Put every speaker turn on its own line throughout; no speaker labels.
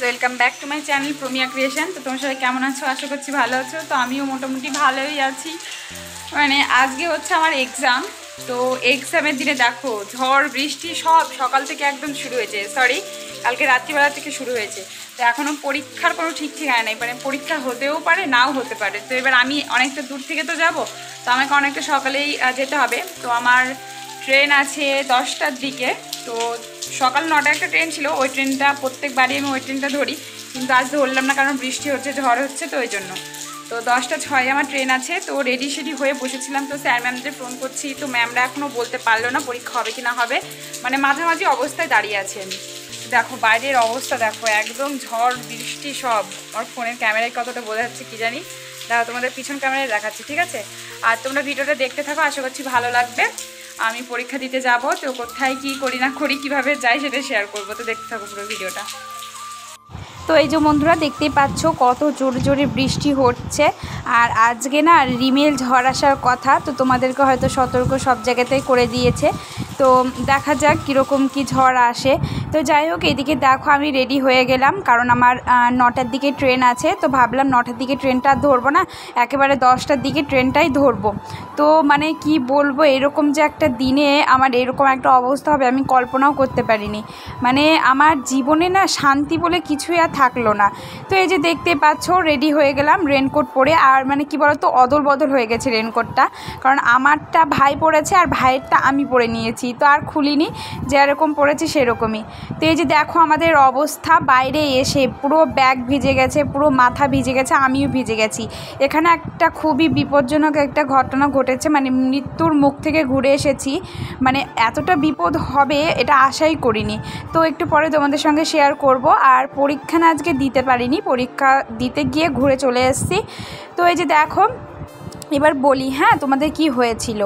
Welcome back to my channel Promiya creation. তো তোমার সবাই কেমন আছো? আশা করছি ভালো আছো। তো আমিও মোটামুটি ভালোই আছি। মানে আজকে হচ্ছে আমার এক্সাম। তো এক্সামের দিনে দেখো ঝড় বৃষ্টি সব সকাল থেকে একদম শুরু হয়েছে, কালকে রাত্রিবেলা থেকে শুরু হয়েছে। তো এখনও পরীক্ষার কোনো ঠিক ঠিকানা নেই, মানে পরীক্ষা হতেও পারে নাও হতে পারে। তো এবার আমি অনেকটা দূর থেকে তো যাব, তো আমাকে অনেকটা সকালেই যেতে হবে। তো আমার ট্রেন আছে 10টার দিকে। তো সকাল 9টায় একটা ট্রেন ছিল, ওই ট্রেনটা প্রত্যেকবারই আমি ওই ট্রেনটা ধরি, কিন্তু আজ ধরলাম না কারণ বৃষ্টি হচ্ছে, ঝড় হচ্ছে, তো ওই জন্য। তো 10টা 6 আমার ট্রেন আছে। তো রেডি সেডি হয়ে বসেছিলাম। তো স্যার ম্যামদের ফোন করছি, তো ম্যামরা এখনও বলতে পারলো না পরীক্ষা হবে কি না হবে, মানে মাঝামাঝি অবস্থায় দাঁড়িয়ে আছেন। দেখো বাইরের অবস্থা দেখো, একদম ঝড় বৃষ্টি সব। আমার ফোনের ক্যামেরায় কতটা বোঝা যাচ্ছে কি জানি, দেখো তোমাদের পিছন ক্যামেরায় দেখাচ্ছি, ঠিক আছে? আর তোমরা ভিডিওটা দেখতে থাকো, আশা করছি ভালো লাগবে। আমি পরীক্ষা দিতে যাব, তো কোথায় কি করি না করি, কিভাবে যাই সেটা শেয়ার করবো। তো দেখতে থাকো পুরো ভিডিওটা। তো এই যে বন্ধুরা দেখতেই পাচ্ছ কত জোরে জোরে বৃষ্টি হচ্ছে। আর আজকে না রিমেল ঝড় আসার কথা, তো তোমাদেরকে হয়তো সতর্ক সব জায়গাতেই করে দিয়েছে। তো দেখা যাক কীরকম কি ঝড় আসে। তো যাই হোক, এদিকে দেখো আমি রেডি হয়ে গেলাম, কারণ আমার 9টার দিকে ট্রেন আছে। তো ভাবলাম 9টার দিকে ট্রেনটা আর ধরবো না, একেবারে 10টার দিকে ট্রেনটাই ধরবো। তো মানে কি বলবো, এরকম যে একটা দিনে আমার এরকম একটা অবস্থা হবে আমি কল্পনাও করতে পারিনি। মানে আমার জীবনে না শান্তি বলে কিছুই আর থাকলো না। তো এই যে দেখতে পাচ্ছ রেডি হয়ে গেলাম রেনকোট পরে। আর মানে কি বলতো, অদল বদল হয়ে গেছে রেনকোটটা, কারণ আমারটা ভাই পরেছে আর ভাইয়েরটা আমি পরে নিয়েছি। তো আর খুলিনি, যেরকম পরেছি সেরকমই। তো এই যে দেখো আমাদের অবস্থা, বাইরে এসে পুরো ব্যাগ ভিজে গেছে, পুরো মাথা ভিজে গেছে, আমিও ভিজে গেছি। এখানে একটা খুবই বিপজ্জনক একটা ঘটনা ঘটেছে, মানে মৃত্যুর মুখ থেকে ঘুরে এসেছি। মানে এতটা বিপদ হবে এটা আশাই করিনি। তো একটু পরে তোমাদের সঙ্গে শেয়ার করব। আর পরীক্ষা না আজকে দিতে পারিনি, পরীক্ষা দিতে গিয়ে ঘুরে চলে এসেছি। তো এই যে দেখো এবার বলি হ্যাঁ তোমাদের কি হয়েছিল।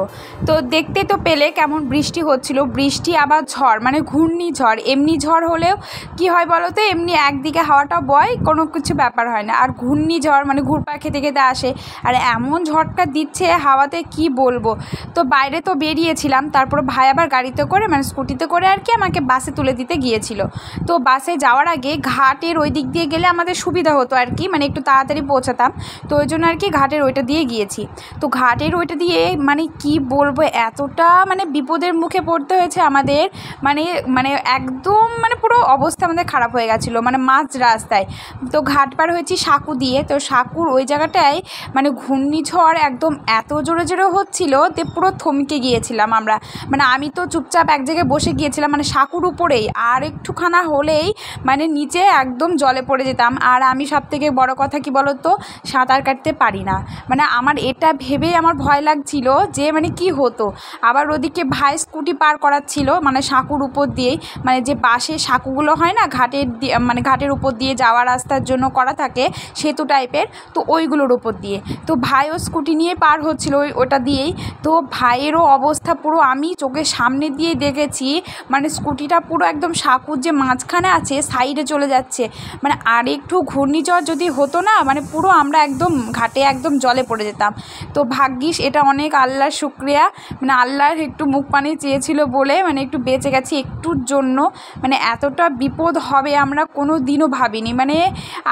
তো দেখতে তো পেলে কেমন বৃষ্টি হচ্ছিল, বৃষ্টি আবার ঝড়, মানে ঘূর্ণিঝড়। এমনি ঝড় হলেও কি হয় বলো তো, এমনি একদিকে হাওয়াটা বয় কোনো কিছু ব্যাপার হয় না, আর ঘূর্ণিঝড় মানে ঘুরপা খেতে খেতে আসে। আর এমন ঝড়টা দিচ্ছে হাওয়াতে কি বলবো। তো বাইরে তো বেরিয়েছিলাম, তারপর ভাই আবার গাড়িতে করে মানে স্কুটিতে করে আর কি আমাকে বাসে তুলে দিতে গিয়েছিল। তো বাসে যাওয়ার আগে ঘাটের ওই দিক দিয়ে গেলে আমাদের সুবিধা হতো আর কি, মানে একটু তাড়াতাড়ি পৌঁছাতাম। তো ওই জন্য আর কি ঘাটের ওইটা দিয়ে গিয়েছি। তো ঘাটের ওইটা দিয়ে মানে কি বলবো, এতটা মানে বিপদের মুখে পড়তে হয়েছে আমাদের, মানে মানে একদম মানে পুরো অবস্থা আমাদের খারাপ হয়ে গেছিলো, মানে মাঝ রাস্তায়। তো ঘাট পার হয়েছি সাঁকু দিয়ে। তো সাঁকুর ওই জায়গাটায় মানে ঘূর্ণিঝড় একদম এত জোরে জোরে হচ্ছিল যে পুরো থমকে গিয়েছিলাম আমরা। মানে আমি তো চুপচাপ এক জায়গায় বসে গিয়েছিলাম, মানে সাঁকুর উপরেই, আর একটুখানা হলেই মানে নিচে একদম জলে পড়ে যেতাম। আর আমি সব থেকে বড় কথা কি বলো তো, সাঁতার কাটতে পারি না। মানে আমার এটা ভেবেই আমার ভয় লাগছিল যে মানে কি হতো। আবার ওদিকে ভাই স্কুটি পার করাচ্ছিল, মানে সাঁকুর উপর দিয়েই, মানে যে বাসে সাঁকুগুলো হয় না ঘাটের মানে ঘাটের উপর দিয়ে যাওয়া রাস্তার জন্য করা থাকে সেতু টাইপের, তো ওইগুলোর উপর দিয়ে। তো ভাইও স্কুটি নিয়ে পার হচ্ছিল ওটা দিয়েই। তো ভাইয়েরও অবস্থা পুরো আমি চোখের সামনে দিয়ে দেখেছি, মানে স্কুটিটা পুরো একদম সাঁকুর যে মাঝখানে আছে সাইডে চলে যাচ্ছে। মানে আর একটু ঘূর্ণিঝড় যদি হতো না, মানে পুরো আমরা একদম ঘাটে একদম জলে পড়ে যেতাম। তো ভাগ্যিস এটা অনেক আল্লাহর শুকরিয়া, মানে আল্লাহর একটু মুখ পানি চেয়েছিল বলে মানে একটু বেঁচে গেছি একটুর জন্য। মানে এতটা বিপদ হবে আমরা কোনো দিনও ভাবিনি, মানে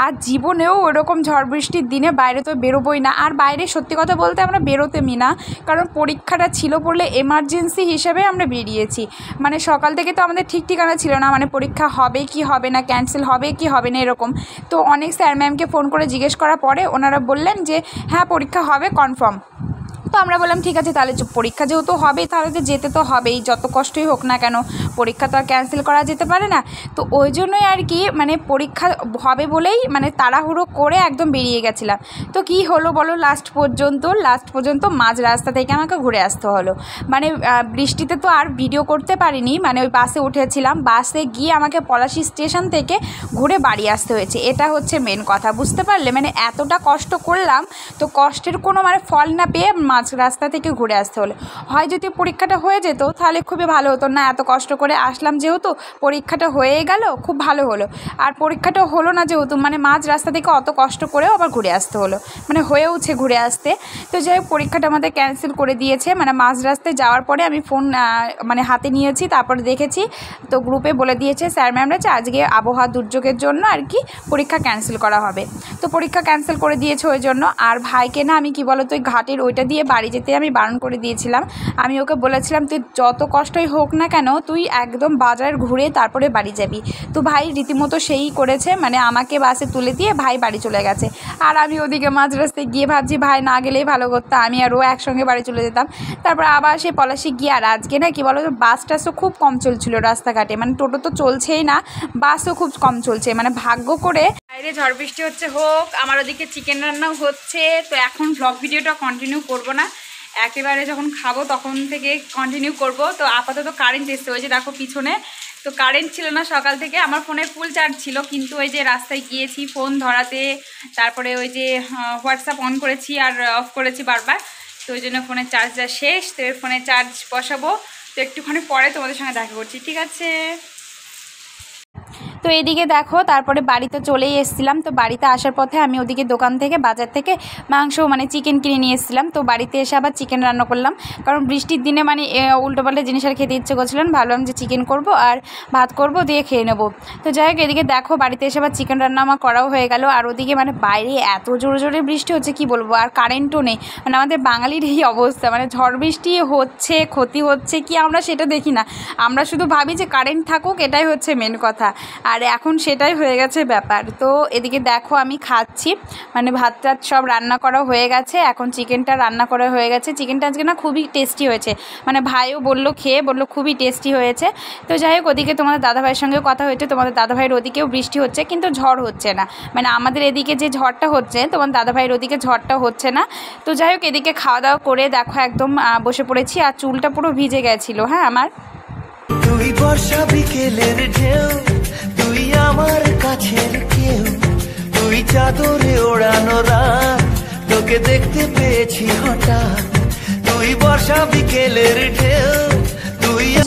আর জীবনেও ওরকম ঝড় বৃষ্টির দিনে বাইরে তো বেরোবোই না। আর বাইরে সত্যি কথা বলতে আমরা বেরোতেমই না, কারণ পরীক্ষাটা ছিল বললে এমার্জেন্সি হিসেবে আমরা বেরিয়েছি। মানে সকাল থেকে তো আমাদের ঠিক ঠিকানা ছিল না, মানে পরীক্ষা হবে কি হবে না, ক্যান্সেল হবে কি হবে না এরকম। তো অনেক স্যার ম্যামকে ফোন করে জিজ্ঞেস করার পরে ওনারা বললেন যে হ্যাঁ পরীক্ষা হবে কনফার্ম। তো আমরা বললাম ঠিক আছে, তাহলে পরীক্ষা যেহেতু হবে তাহলে তো যেতে তো হবেই, যত কষ্টই হোক না কেন, পরীক্ষা তো আর ক্যান্সেল করা যেতে পারে না। তো ওই জন্যই আর কি মানে পরীক্ষা হবে বলেই মানে তাড়াহুড়ো করে একদম বেরিয়ে গেছিলাম। তো কি হলো বলো, লাস্ট পর্যন্ত মাঝ রাস্তা থেকে আমাকে ঘুরে আসতে হলো। মানে বৃষ্টিতে তো আর ভিডিও করতে পারিনি, মানে ওই বাসে উঠেছিলাম, বাসে গিয়ে আমাকে পলাশী স্টেশন থেকে ঘুরে বাড়ি আসতে হয়েছে। এটা হচ্ছে মেন কথা, বুঝতে পারলে? মানে এতটা কষ্ট করলাম, তো কষ্টের কোনো মানে ফল না পেয়ে মাঝ রাস্তা থেকে ঘুরে আসতে হলো। হয় যদি পরীক্ষাটা হয়ে যেত তাহলে খুবই ভালো হতো, না এত কষ্ট করে আসলাম যেহেতু পরীক্ষাটা হয়ে গেল খুব ভালো হলো। আর পরীক্ষাটা হলো না যেহেতু মানে মাঝ রাস্তা থেকে অত কষ্ট করেও আবার ঘুরে আসতে হলো, মানে হয়েওছে ঘুরে আসতে। তো যাই হোক পরীক্ষাটা আমাদের ক্যান্সেল করে দিয়েছে, মানে মাঝ রাস্তায় যাওয়ার পরে আমি ফোন মানে হাতে নিয়েছি, তারপরে দেখেছি তো গ্রুপে বলে দিয়েছে স্যার ম্যামরা যে আজকে আবহাওয়া দুর্যোগের জন্য আর কি পরীক্ষা ক্যান্সেল করা হবে। তো পরীক্ষা ক্যান্সেল করে দিয়েছে ওই জন্য। আর ভাইকে না আমি কি বলতো ওই ঘাটের ওইটা দিয়ে বাড়ি যেতে আমি বারণ করে দিয়েছিলাম। আমি ওকে বলেছিলাম তুই যত কষ্টই হোক না কেন তুই একদম বাজার ঘুরে তারপরে বাড়ি যাবি। তো ভাই রীতিমতো সেই করেছে, মানে আমাকে বাসে তুলে দিয়ে ভাই বাড়ি চলে গেছে। আর আমি ওদিকে মাঝ রাস্তায় গিয়ে ভাবছি ভাই না গেলেই ভালো করতো, আমি আর ও একসঙ্গে বাড়ি চলে যেতাম। তারপর আবার সে পলাশি গিয়ে আর আজকে না কি বলো তো বাস টাসও খুব কম চলছিল রাস্তাঘাটে, মানে টোটো তো চলছেই না, বাসও খুব কম চলছে, মানে ভাগ্য করে বাইরে ঝড় বৃষ্টি হচ্ছে হোক, আমার ওদিকে চিকেন রান্নাও হচ্ছে। তো এখন ব্লগ ভিডিওটা কন্টিনিউ করব না, একেবারে যখন খাবো তখন থেকে কন্টিনিউ করব। তো আপাতত কারেন্ট এসছে, ওই যে দেখো পিছনে, তো কারেন্ট ছিল না সকাল থেকে, আমার ফোনে ফুল চার্জ ছিল, কিন্তু ওই যে রাস্তায় গিয়েছি ফোন ধরাতে, তারপরে ওই যে হোয়াটসঅ্যাপ অন করেছি আর অফ করেছি বারবার, তো ওই জন্য ফোনের চার্জটা শেষ। তো এর ফোনে চার্জ বসাবো, তো একটুখানি পরে তোমাদের সঙ্গে দেখা করছি, ঠিক আছে। তো এদিকে দেখো তারপরে বাড়িতে চলেই এসেছিলাম। তো বাড়িতে আসার পথে আমি ওদিকে দোকান থেকে বাজার থেকে মাংস মানে চিকেন কিনে নিয়ে এসেছিলাম। তো বাড়িতে এসে আবার চিকেন রান্না করলাম, কারণ বৃষ্টির দিনে মানে উল্টোপাল্টা জিনিস আর খেতে ইচ্ছে করছিলাম, ভাবলাম যে চিকেন করব আর ভাত করব দিয়ে খেয়ে নেবো। তো যাই হোক এদিকে দেখো বাড়িতে এসে আবার চিকেন রান্না আমার করাও হয়ে গেল। আর ওদিকে মানে বাইরে এত জোরে জোরে বৃষ্টি হচ্ছে কি বলবো, আর কারেন্টও নেই, মানে আমাদের বাঙালির এই অবস্থা, মানে ঝড় বৃষ্টি হচ্ছে ক্ষতি হচ্ছে কি আমরা সেটা দেখি না, আমরা শুধু ভাবি যে কারেন্ট থাকুক, এটাই হচ্ছে মেন কথা। আর এখন সেটাই হয়ে গেছে ব্যাপার। তো এদিকে দেখো আমি খাচ্ছি, মানে ভাত টাত সব রান্না করা হয়ে গেছে, এখন চিকেনটা রান্না করা হয়ে গেছে। চিকেনটা আজকে না খুবই টেস্টি হয়েছে, মানে ভাইও বললো খেয়ে বললো খুবই টেস্টি হয়েছে। তো যাই হোক ওদিকে তোমাদের দাদাভাইয়ের সঙ্গে কথা হয়েছে, তোমাদের দাদাভাইয়ের ওদিকেও বৃষ্টি হচ্ছে কিন্তু ঝড় হচ্ছে না, মানে আমাদের এদিকে যে ঝড়টা হচ্ছে তোমার দাদাভাইয়ের ওদিকে ঝড়টা হচ্ছে না। তো যাই হোক এদিকে খাওয়া দাওয়া করে দেখো একদম বসে পড়েছি, আর চুলটা পুরো ভিজে গেছিলো। হ্যাঁ আমার
তুই বর্ষা বিকেলের ঢেউ, তুই আমার কাছের কেউ, তুই চাদরে ওড়ানো রাত, তোকে দেখতে পেয়েছি হঠাৎ, তুই বর্ষা বিকেলের ঢেউ।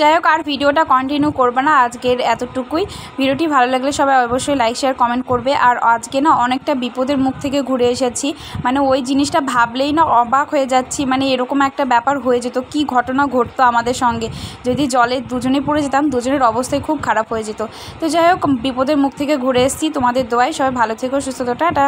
যাই হোক আর ভিডিওটা কন্টিনিউ করবে না, আজকের এতটুকুই। ভিডিওটি ভালো লাগলে সবাই অবশ্যই লাইক শেয়ার কমেন্ট করবে। আর আজকে না অনেকটা বিপদের মুখ থেকে ঘুরে এসেছি, মানে ওই জিনিসটা ভাবলেই না অবাক হয়ে যাচ্ছি, মানে এরকম একটা ব্যাপার হয়ে যেত, কি ঘটনা ঘটতো আমাদের সঙ্গে যদি জলে দুজনে পড়ে যেতাম, দুজনের অবস্থায় খুব খারাপ হয়ে যেত। তো যাই হোক বিপদের মুখ থেকে ঘুরে এসেছি, তোমাদের দোয়ায় সবাই ভালো থেকো, সুস্থ, টাটা।